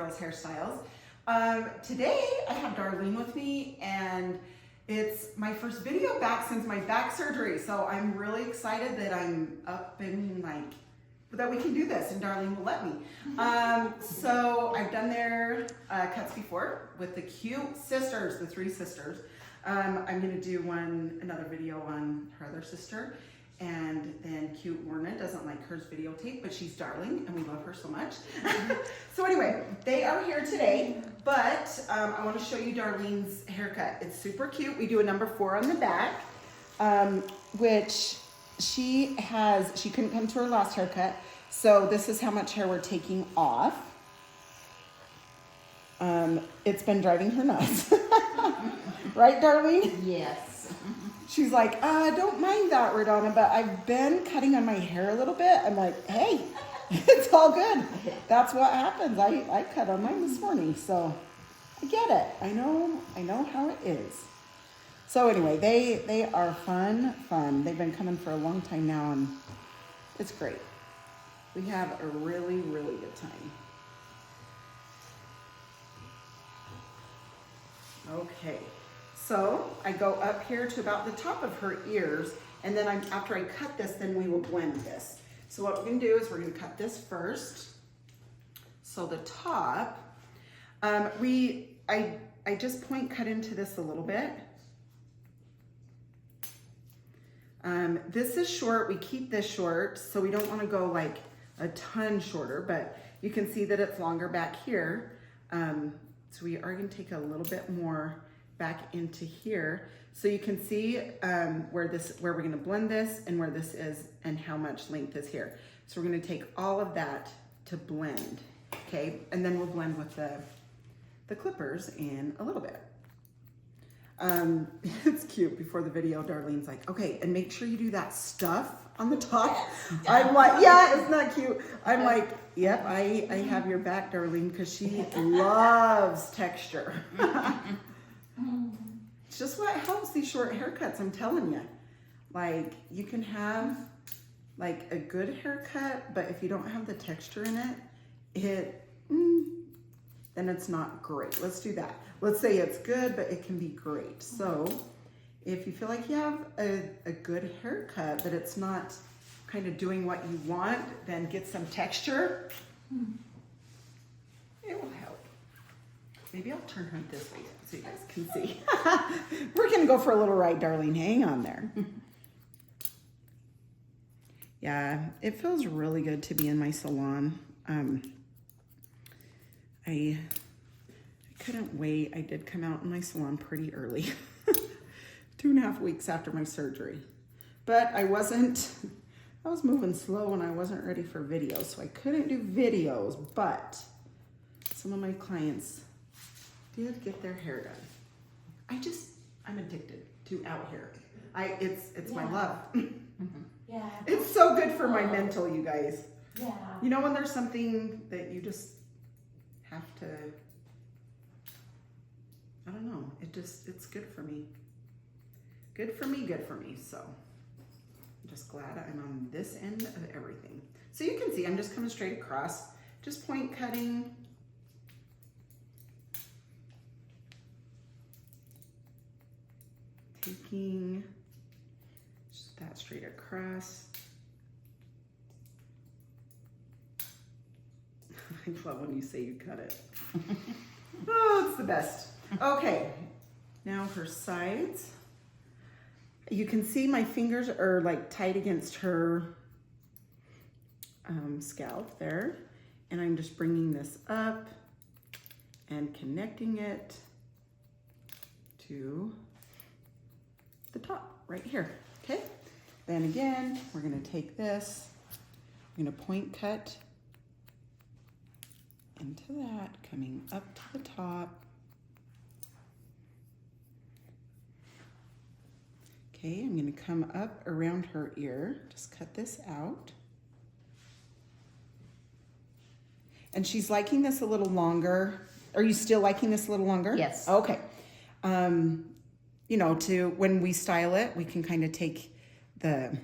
Girls Hairstyles. Today I have Darlene with me, and it's my first video back since my back surgery. So I'm really excited that I'm up and that we can do this, and Darlene will let me. So I've done their cuts before with the cute sisters, the three sisters. I'm gonna do another video on her other sister. And then cute Lorna doesn't like hers videotape, but she's darling and we love her so much. So anyway, they are here today, but I want to show you Darlene's haircut. It's super cute. We do a number 4 on the back, which she couldn't come to her last haircut. So this is how much hair we're taking off. It's been driving her nuts. Right, Darlene? Yes. She's like, don't mind that, Radona, but I've been cutting on my hair a little bit. I'm like, hey, it's all good. That's what happens. I cut on mine this morning, so I get it. I know how it is. So anyway, they are fun. They've been coming for a long time now, and it's great. We have a really, really good time. Okay. So I go up here to about the top of her ears, and then after I cut this, then we will blend this. So what we're gonna do is we're gonna cut this first. So the top, I just point cut into this a little bit. This is short, we keep this short, so we don't wanna go like a ton shorter, but you can see that it's longer back here. So we are gonna take a little bit more back into here, so you can see where we're going to blend this and where this is and how much length is here. So we're going to take all of that to blend, okay, and then we'll blend with the clippers in a little bit. It's cute. Before the video, Darlene's like, okay, and make sure you do that stuff on the top. Yes. I'm like, yeah, it's not cute. I'm like, yep, I have your back, Darlene, because she loves texture. It's just what helps these short haircuts, I'm telling you. Like, you can have like a good haircut, but if you don't have the texture in it, then it's not great. Let's do that. Let's say it's good, but it can be great. So if you feel like you have a good haircut, but it's not kind of doing what you want, then get some texture. It will help. Maybe I'll turn her this way so you guys can see. We're gonna go for a little ride, Darlene. Hang on there. Yeah, it feels really good to be in my salon. I couldn't wait. I did come out in my salon pretty early, 2.5 weeks after my surgery. But I was moving slow and I wasn't ready for videos, so I couldn't do videos, but some of my clients did get their hair done. I'm addicted to out hair. It's my love. Yeah. It's so good for my mental, you guys. Yeah. You know when there's something that you just have to, I don't know, it's good for me. Good for me, so I'm just glad I'm on this end of everything. So you can see I'm just coming straight across, just point cutting. Taking just that straight across. I love when you say you cut it. Oh, it's the best. Okay, now her sides. You can see my fingers are like tight against her scalp there. And I'm just bringing this up and connecting it to the top right here, okay? Then again, we're gonna take this, I'm gonna point cut into that, coming up to the top. Okay, I'm gonna come up around her ear, just cut this out. And she's liking this a little longer. Are you still liking this a little longer? Yes. Okay. You know, when we style it, we can kind of take the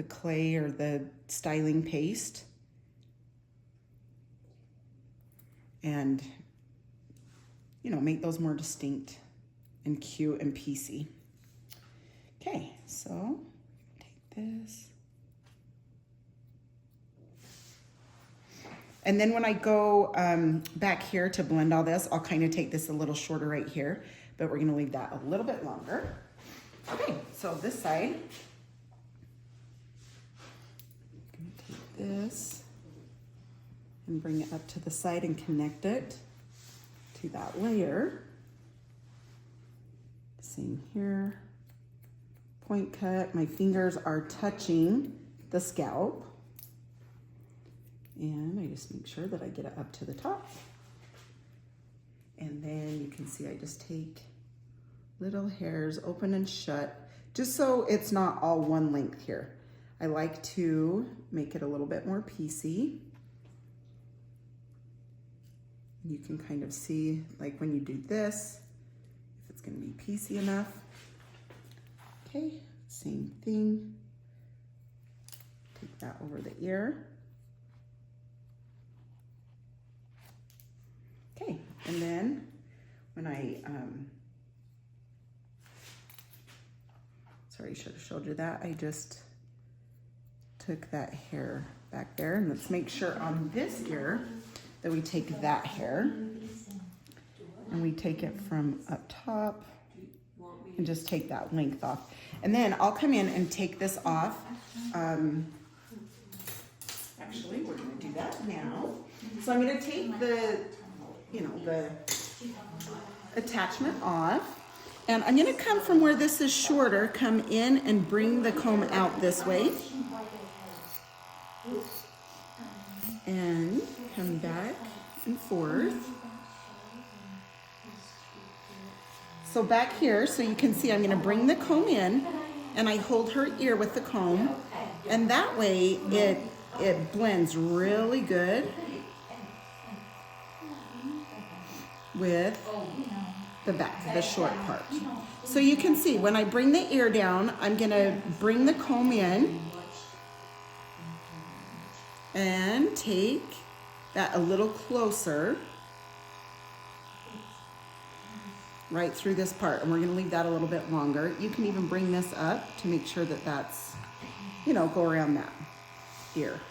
clay or the styling paste and, you know, make those more distinct and cute and piecey. Okay, so take this. And then when I go back here to blend all this, I'll kind of take this a little shorter right here, but we're gonna leave that a little bit longer. Okay, so this side, I'm gonna take this and bring it up to the side and connect it to that layer. Same here, point cut. My fingers are touching the scalp. And I just make sure that I get it up to the top. And then you can see I just take little hairs, open and shut, just so it's not all one length here. I like to make it a little bit more piecey. You can kind of see, like when you do this, if it's gonna be piecey enough. Okay, same thing. Take that over the ear. Okay, and then when I, sorry, I should have showed you that. I just took that hair back there, and let's make sure on this ear that we take that hair and we take it from up top and just take that length off. And then I'll come in and take this off. Actually, we're gonna do that now. So I'm gonna take the, you know, the attachment off, and I'm gonna come from where this is shorter, come in and bring the comb out this way, and come back and forth. So back here, so you can see I'm gonna bring the comb in, and I hold her ear with the comb, and that way it blends really good with the back, the short part. So you can see when I bring the ear down, I'm gonna bring the comb in and take that a little closer right through this part, and we're gonna leave that a little bit longer. You can even bring this up to make sure that that's, you know, go around that ear.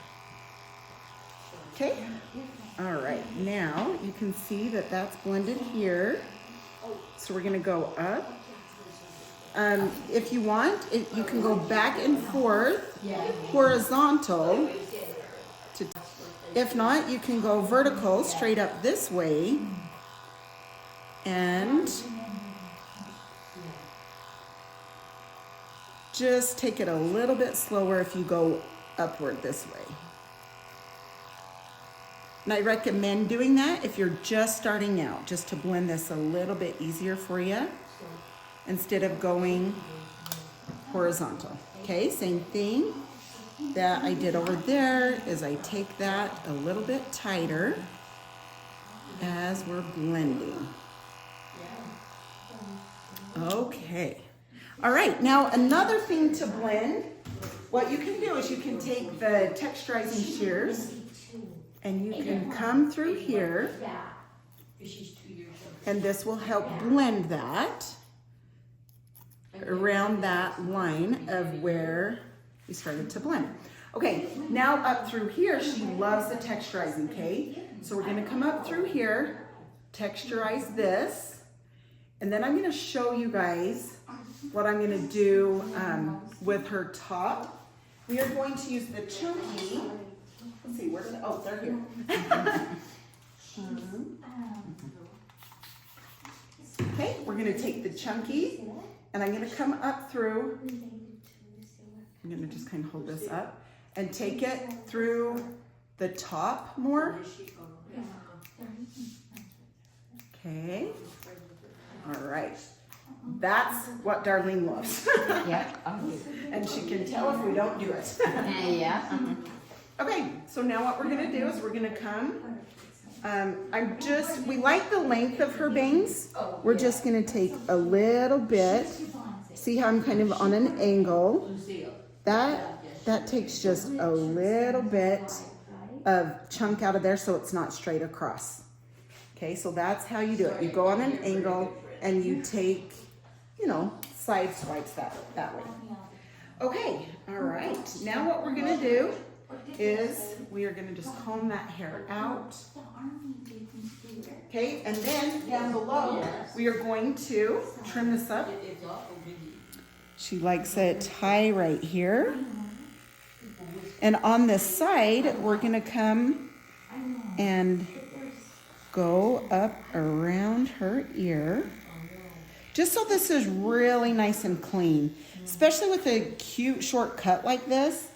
Okay. All right, now you can see that that's blended here. So we're gonna go up. If you want, you can go back and forth, horizontal. If not, you can go vertical, straight up this way. And just take it a little bit slower if you go upward this way. And I recommend doing that if you're just starting out, just to blend this a little bit easier for you instead of going horizontal. Okay, same thing that I did over there is I take that a little bit tighter as we're blending. Okay. All right, now another thing to blend, what you can do is you can take the texturizing shears and you can come through here, and this will help blend that around that line of where we started to blend. Okay, now up through here, she loves the texturizing, okay? So we're gonna come up through here, texturize this, and then I'm gonna show you guys what I'm gonna do with her top. We are going to use the chunky. Let's see, where did oh, they're here. Okay, we're gonna take the chunky, and I'm gonna come up through. I'm gonna just kind of hold this up and take it through the top more. Okay, all right. That's what Darlene loves. Yeah. And she can tell if we don't do it. Yeah. Okay, so now what we're gonna do is we're gonna come, we like the length of her bangs. We're just gonna take a little bit. See how I'm kind of on an angle? That takes just a little bit of chunk out of there so it's not straight across. Okay, so that's how you do it. You go on an angle and you take, you know, side swipes that way. Okay, all right. Now what we're gonna do is we are gonna just comb that hair out. Okay, and then down below, we are going to trim this up. She likes it high right here. And on this side, we're gonna come and go up around her ear. Just so this is really nice and clean, especially with a cute short cut like this.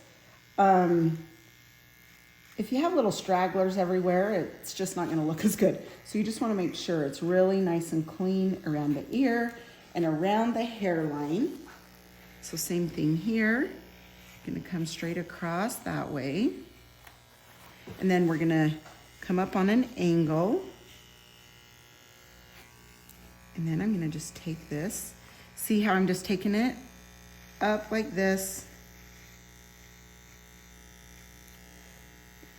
If you have little stragglers everywhere, it's just not gonna look as good. So you just wanna make sure it's really nice and clean around the ear and around the hairline. So same thing here. Gonna come straight across that way. And then we're gonna come up on an angle. And then I'm gonna just take this. See how I'm just taking it up like this.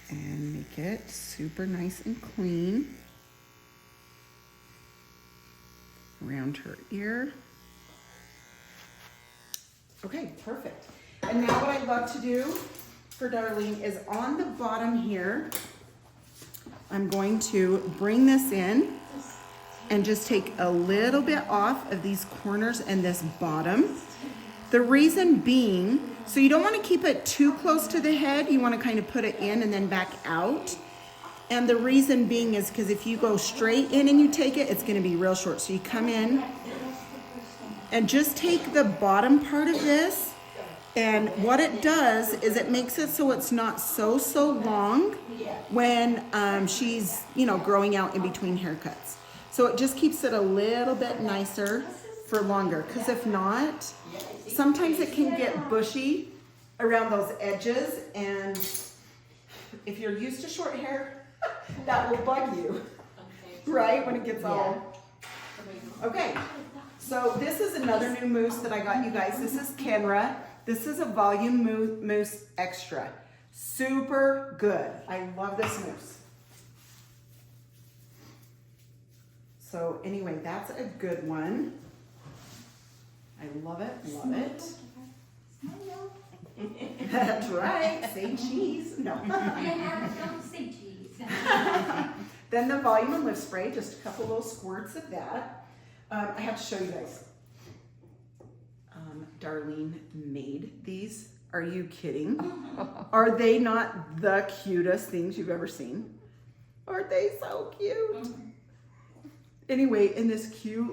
And make it super nice and clean around her ear. Okay, perfect. And now what I love to do for Darlene is on the bottom here, I'm going to bring this in and just take a little bit off of these corners and this bottom. The reason being, so you don't want to keep it too close to the head. You want to kind of put it in and then back out. And the reason being is because if you go straight in and you take it, it's going to be real short. So you come in and just take the bottom part of this. And what it does is it makes it so it's not so long when she's, you know, growing out in between haircuts. So it just keeps it a little bit nicer for longer. Because if not, sometimes it can get bushy around those edges. And if you're used to short hair, that will bug you, right? When it gets all. Okay, so this is another new mousse that I got you guys. This is Kenra. This is a volume mousse extra. Super good. I love this mousse. So anyway, that's a good one. I love it, love it. That's right, say cheese. No. Don't say cheese. Then the volume and lift spray, just a couple little squirts of that. I have to show you guys. Darlene made these. Are you kidding? Are they not the cutest things you've ever seen? Aren't they so cute? Anyway, in this cute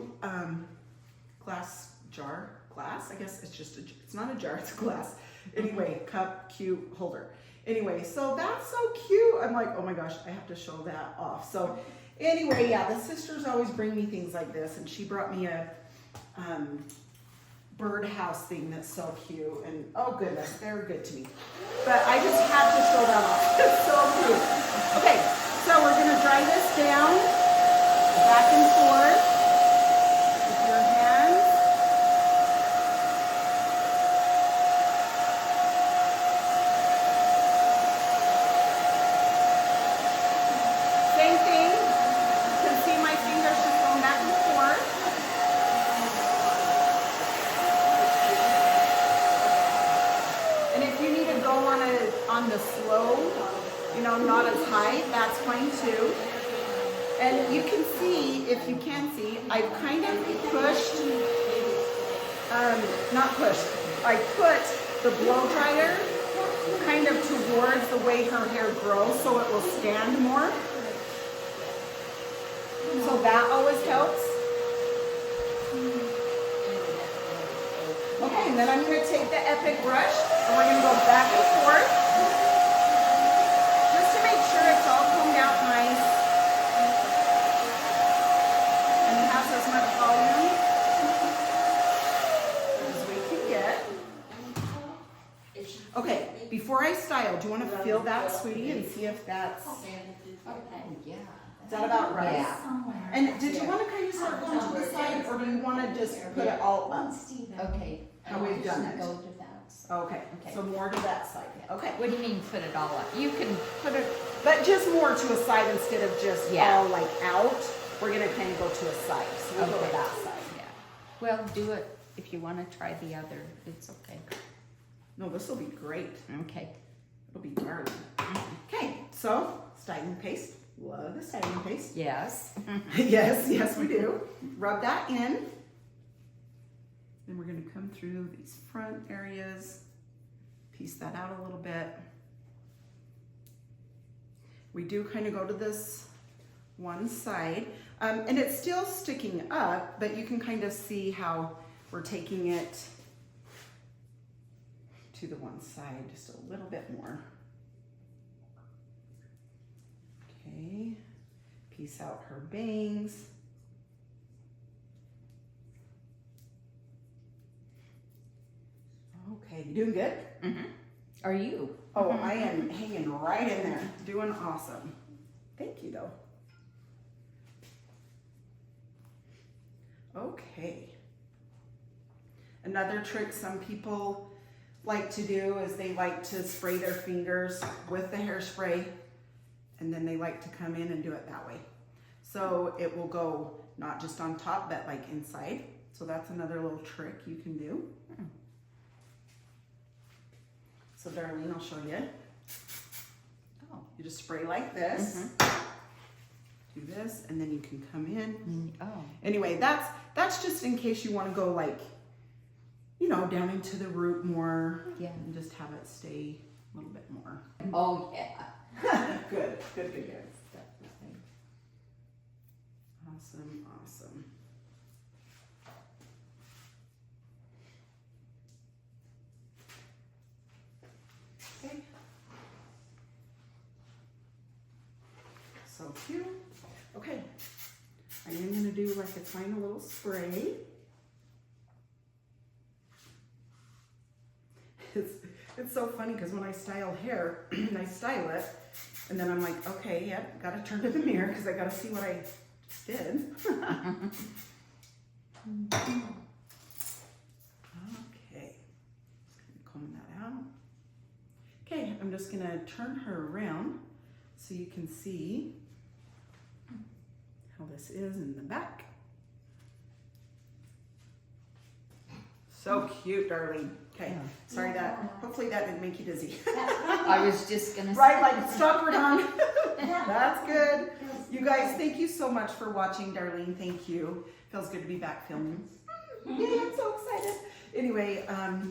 glass jar, I guess it's just it's not a jar, it's a glass. Anyway, cup, cute holder. Anyway, so that's so cute. I'm like, oh my gosh, I have to show that off. So anyway, yeah, the sisters always bring me things like this, and she brought me a birdhouse thing that's so cute, and oh goodness, they're good to me. But I just have to show that off. It's so cute. Okay, so we're gonna dry this down, back and forth with your hands. Same thing. You can see my fingers just going back and forth. And if you need to go on the slow, you know, not as high, that's fine too. And you can see, if you can see, I've kind of pushed, not pushed, I put the blow dryer kind of towards the way her hair grows so it will stand more. So that always helps. Okay, and then I'm going to take the Epic brush and we're going to go back and forth just to make sure it's all combed out nice and has as much volume as we can get. Okay, before I style, do you want to feel that, sweetie, and see if that's... Is that about right? Yeah. And did you want to kind of start going to the side, or do you want to just put it all up? Okay. How we've done it. Go to that Okay, Okay. so more to that side. Okay. What do you mean put it all up? You can put it, But just more to a side instead of just Yeah. all like out. We're gonna kind of go to a side. So we'll go Okay. to that side. yeah. Well, do it if you want to try the other. It's okay. No, this will be great. Okay. It'll be darling. Okay, so styling paste. Love the styling paste. Yes. Yes, yes we do. Rub that in. Then we're gonna come through these front areas, piece that out a little bit. We do kind of go to this one side, and it's still sticking up, but you can kind of see how we're taking it to the one side just a little bit more. Okay, piece out her bangs. Okay, you doing good? Mm-hmm. Are you? Oh, I am hanging right in there, doing awesome. Thank you though. Okay. Another trick some people like to do is they like to spray their fingers with the hairspray, and then they like to come in and do it that way. So it will go not just on top, but like inside. So that's another little trick you can do. So Darlene, I'll show you. Oh. You just spray like this. Do this, and then you can come in. Oh. Anyway, that's just in case you want to go like, you know, down into the root more. Yeah. And just have it stay a little bit more. Oh, yeah. Good, good, good, good. Definitely. Awesome, awesome. Okay. So cute. Okay. I am gonna do like a final little spray. It's so funny because when I style hair, I style it, and then I'm like, okay, yeah, gotta turn to the mirror because I gotta see what I just did. Okay, just gonna comb that out. Okay, I'm just gonna turn her around so you can see how this is in the back. So cute, darling. Okay, Yeah. sorry that, hopefully that didn't make you dizzy. I was just going to Right, like stop her down. That's good. You guys, thank you so much for watching, Darlene. Thank you. Feels good to be back filming. Yay, I'm so excited. Anyway,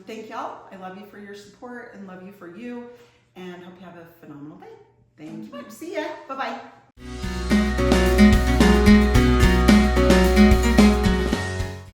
thank y'all. I love you for your support and love you for you, and hope you have a phenomenal day. Thank you much. See ya. Bye-bye.